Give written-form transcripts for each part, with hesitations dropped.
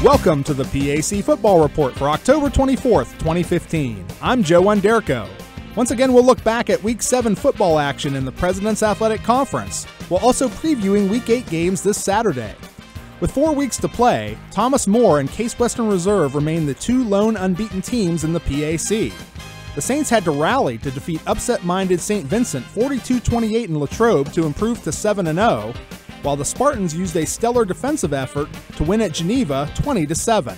Welcome to the PAC Football Report for October 24th, 2015. I'm Joe Onderko. Once again, we'll look back at Week 7 football action in the President's Athletic Conference, while also previewing Week 8 games this Saturday. With 4 weeks to play, Thomas More and Case Western Reserve remain the two lone unbeaten teams in the PAC. The Saints had to rally to defeat upset-minded St. Vincent 42-28 in Latrobe to improve to 7-0, while the Spartans used a stellar defensive effort to win at Geneva 20-7.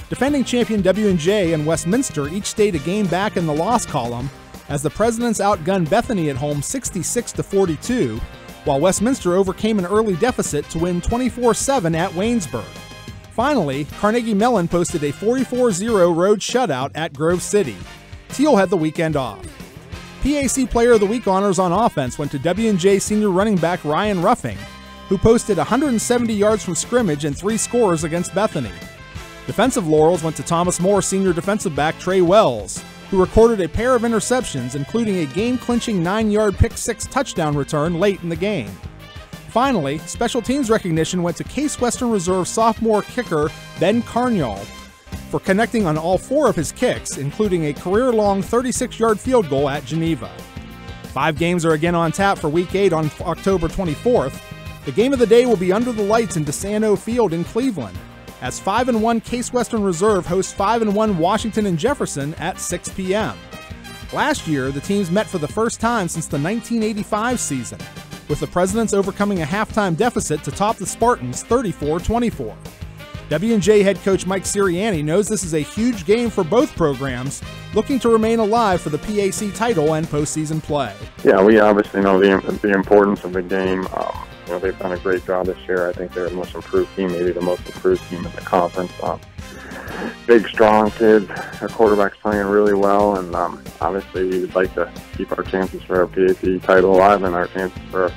Defending champion W&J and Westminster each stayed a game back in the loss column as the Presidents outgunned Bethany at home 66-42, while Westminster overcame an early deficit to win 24-7 at Waynesburg. Finally, Carnegie Mellon posted a 44-0 road shutout at Grove City. Teal had the weekend off. PAC Player of the Week honors on offense went to W&J senior running back Ryan Ruffing, who posted 170 yards from scrimmage and 3 scores against Bethany. Defensive laurels went to Thomas More senior defensive back Trey Wells, who recorded a pair of interceptions, including a game-clinching 9-yard pick-6 touchdown return late in the game. Finally, special teams recognition went to Case Western Reserve sophomore kicker Ben Carniol for connecting on all 4 of his kicks, including a career-long 36-yard field goal at Geneva. 5 games are again on tap for Week 8 on October 24th. The game of the day will be under the lights in DeSanto Field in Cleveland, as 5-1 Case Western Reserve hosts 5-1 Washington Jefferson at 6 p.m. Last year, the teams met for the first time since the 1985 season, with the Presidents overcoming a halftime deficit to top the Spartans 34-24. W&J head coach Mike Sirianni knows this is a huge game for both programs, looking to remain alive for the PAC title and postseason play. Yeah, we obviously know the importance of the game. They've done a great job this year. I think they're the most improved team, maybe the most improved team in the conference. Big, strong kids. Our quarterback's playing really well, and obviously we would like to keep our chances for our PAC title alive and our chances for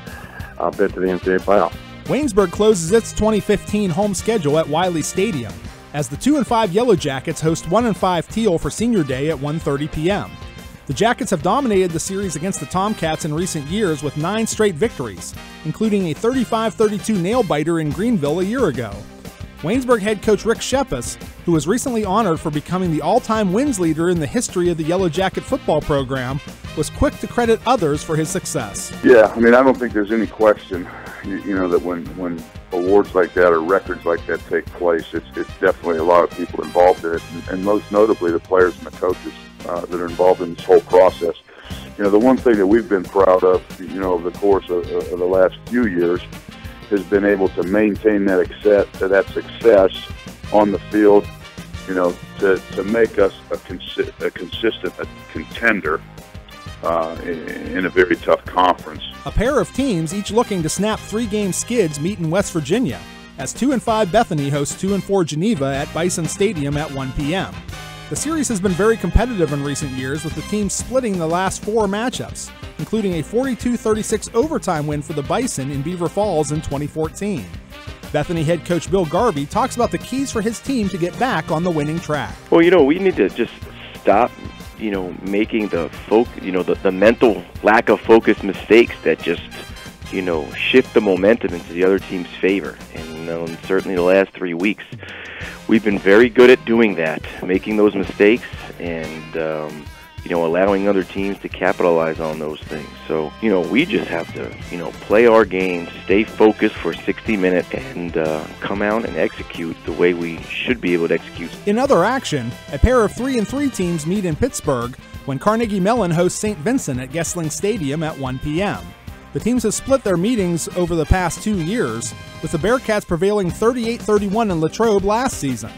a bid to the NCAA playoff. Waynesburg closes its 2015 home schedule at Wiley Stadium, as the 2-5 Yellow Jackets host 1-5 Teal for Senior Day at 1:30 p.m. The Jackets have dominated the series against the Tomcats in recent years with 9 straight victories, including a 35-32 nail-biter in Greenville a year ago. Waynesburg head coach Rick Shepas, who was recently honored for becoming the all-time wins leader in the history of the Yellow Jacket football program, was quick to credit others for his success. Yeah, I don't think there's any question, that when awards like that or records like that take place, it's definitely a lot of people involved in it, and most notably the players and the coaches that are involved in this whole process. The one thing that we've been proud of, over the course of the last few years, has been able to maintain that success on the field, to make us a consistent contender in a very tough conference. A pair of teams each looking to snap 3-game skids meet in West Virginia, as 2-5 Bethany hosts 2-4 Geneva at Bison Stadium at 1 p.m. The series has been very competitive in recent years, with the teams splitting the last 4 matchups, including a 42-36 overtime win for the Bison in Beaver Falls in 2014. Bethany head coach Bill Garvey talks about the keys for his team to get back on the winning track. Well, we need to just stop, making the mental lack of focus mistakes that just, shift the momentum into the other team's favor. And certainly the last 3 weeks, we've been very good at doing that, making those mistakes and, allowing other teams to capitalize on those things. So, we just have to, play our game, stay focused for 60 minutes, and come out and execute the way we should be able to execute. In other action, a pair of 3-3 teams meet in Pittsburgh when Carnegie Mellon hosts St. Vincent at Gessling Stadium at 1 p.m. The teams have split their meetings over the past 2 years, with the Bearcats prevailing 38-31 in Latrobe last season.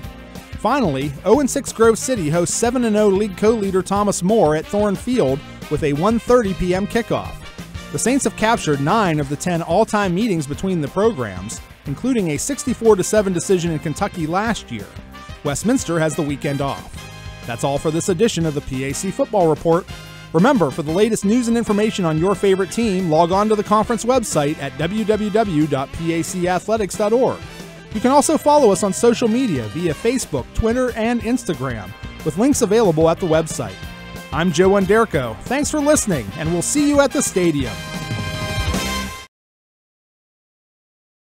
Finally, 0-6 Grove City hosts 7-0 league co-leader Thomas More at Thorne Field with a 1:30 p.m. kickoff. The Saints have captured 9 of the 10 all-time meetings between the programs, including a 64-7 decision in Kentucky last year. Westminster has the weekend off. That's all for this edition of the PAC Football Report. Remember, for the latest news and information on your favorite team, log on to the conference website at www.pacathletics.org. You can also follow us on social media via Facebook, Twitter, and Instagram, with links available at the website. I'm Joe Onderko. Thanks for listening, and we'll see you at the stadium.